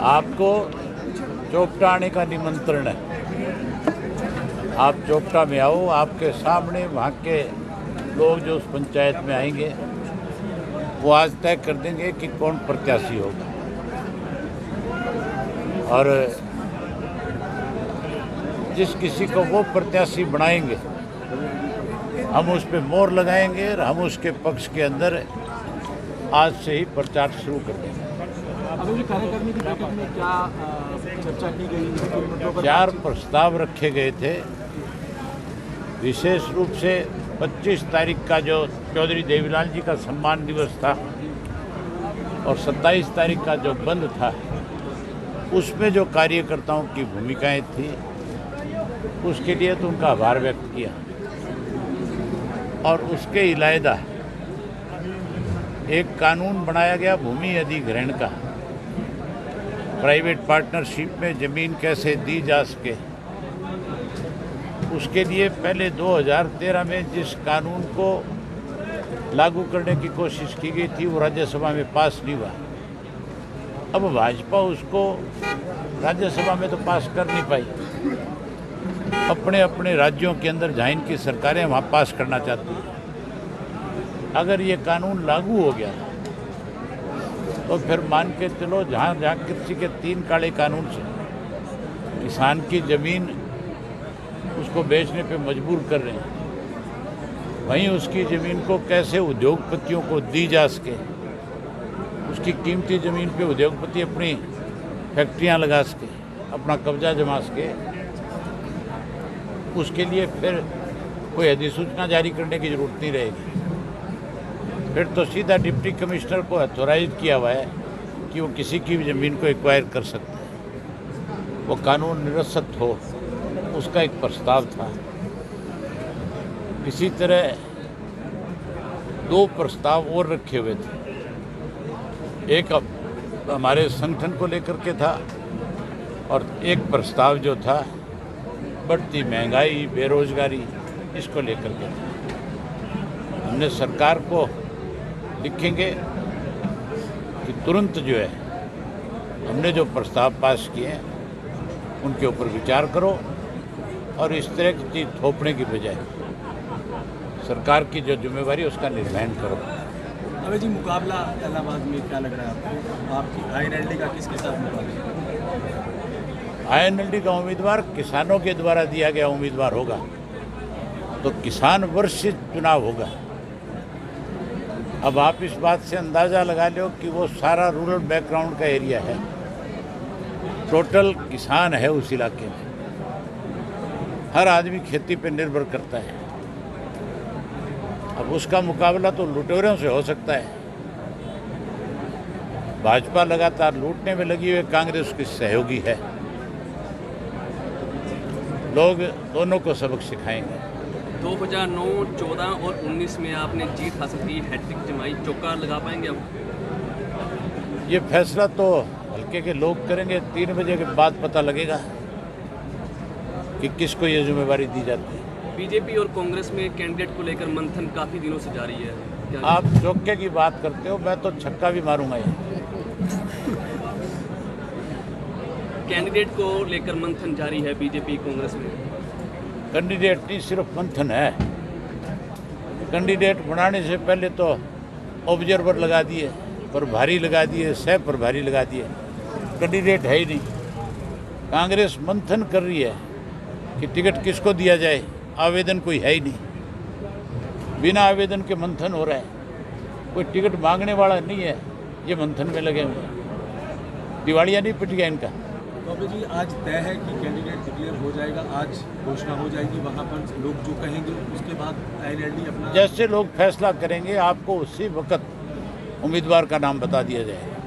आपको चोपटा आने का निमंत्रण है। आप चोपटा में आओ, आपके सामने वहाँ के लोग जो उस पंचायत में आएंगे वो आज तय कर देंगे कि कौन प्रत्याशी होगा, और जिस किसी को वो प्रत्याशी बनाएंगे हम उस पर मोहर लगाएंगे और हम उसके पक्ष के अंदर आज से ही प्रचार शुरू कर देंगे। अभी कार्यकारिणी की बैठक में क्या चर्चा की गई? 4 प्रस्ताव रखे गए थे। विशेष रूप से 25 तारीख का जो चौधरी देवीलाल जी का सम्मान दिवस था और 27 तारीख का जो बंद था, उसमें जो कार्यकर्ताओं की भूमिकाएं थी उसके लिए तो उनका आभार व्यक्त किया, और उसके इलावा एक कानून बनाया गया भूमि अधिग्रहण का। प्राइवेट पार्टनरशिप में ज़मीन कैसे दी जा सके, उसके लिए पहले 2013 में जिस कानून को लागू करने की कोशिश की गई थी वो राज्यसभा में पास नहीं हुआ। अब भाजपा उसको राज्यसभा में तो पास कर नहीं पाई, अपने अपने राज्यों के अंदर जहाँ इनकी सरकारें वहाँ पास करना चाहती हैं। अगर ये कानून लागू हो गया तो फिर मान के चलो जहाँ जहाँ कृषि के 3 काले कानून से किसान की ज़मीन उसको बेचने पे मजबूर कर रहे हैं, वहीं उसकी ज़मीन को कैसे उद्योगपतियों को दी जा सके, उसकी कीमती ज़मीन पे उद्योगपति अपनी फैक्ट्रियां लगा सके, अपना कब्जा जमा सके, उसके लिए फिर कोई अधिसूचना जारी करने की ज़रूरत नहीं रहेगी। फिर तो सीधा डिप्टी कमिश्नर को अथॉराइज किया हुआ है कि वो किसी की भी ज़मीन को एक्वायर कर सकते हैं, वो कानून निरस्त हो, उसका एक प्रस्ताव था। इसी तरह 2 प्रस्ताव और रखे हुए थे, एक हमारे संगठन को लेकर के था और एक प्रस्ताव जो था बढ़ती महंगाई, बेरोजगारी, इसको लेकर के था। हमने सरकार को लिखेंगे कि तुरंत जो है हमने जो प्रस्ताव पास किए हैं उनके ऊपर विचार करो और इस तरह की चीज़ थोपने की बजाय सरकार की जो जिम्मेवारी है उसका निर्वहन करो। अबे जी, मुकाबला इलाहाबाद में क्या लग रहा है आपको? आपकी आईएनएलडी का किसके साथ मुकाबला? आईएनएलडी का उम्मीदवार किसानों के द्वारा दिया गया उम्मीदवार होगा, तो किसान वर्षित चुनाव होगा। अब आप इस बात से अंदाज़ा लगा लो कि वो सारा रूरल बैकग्राउंड का एरिया है, टोटल किसान है उस इलाके में, हर आदमी खेती पे निर्भर करता है। अब उसका मुकाबला तो लुटेरों से हो सकता है। भाजपा लगातार लूटने में लगी हुई, कांग्रेस की सहयोगी है। लोग दोनों को सबक सिखाएंगे। 2009, 14 और 19 में आपने जीत हासिल की, हैट्रिक जमाई, चौका लगा पाएंगे अब? ये फैसला तो हल्के के लोग करेंगे। 3 बजे के बाद पता लगेगा कि किसको ये जिम्मेवारी दी जाती है। बीजेपी और कांग्रेस में कैंडिडेट को लेकर मंथन काफ़ी दिनों से जारी है। क्या आप चौके की बात करते हो, मैं तो छक्का भी मारूंगा ये। कैंडिडेट को लेकर मंथन जारी है बीजेपी कांग्रेस में। कैंडिडेट नहीं, सिर्फ मंथन है। कैंडिडेट बनाने से पहले तो ऑब्जर्वर लगा दिए, प्रभारी लगा दिए, सह प्रभारी लगा दिए, कैंडिडेट है ही नहीं। कांग्रेस मंथन कर रही है कि टिकट किसको दिया जाए, आवेदन कोई है ही नहीं। बिना आवेदन के मंथन हो रहा है, कोई टिकट मांगने वाला नहीं है, ये मंथन में लगे हुए हैं। दिवालिया नहीं पिट गया इनका। तो अभी जी, आज तय है कि कैंडिडेट डिक्लेयर हो जाएगा, आज घोषणा हो जाएगी, वहाँ पर लोग जो कहेंगे उसके बाद आईएनएलडी अपना जैसे लोग फैसला करेंगे आपको उसी वक्त उम्मीदवार का नाम बता दिया जाएगा।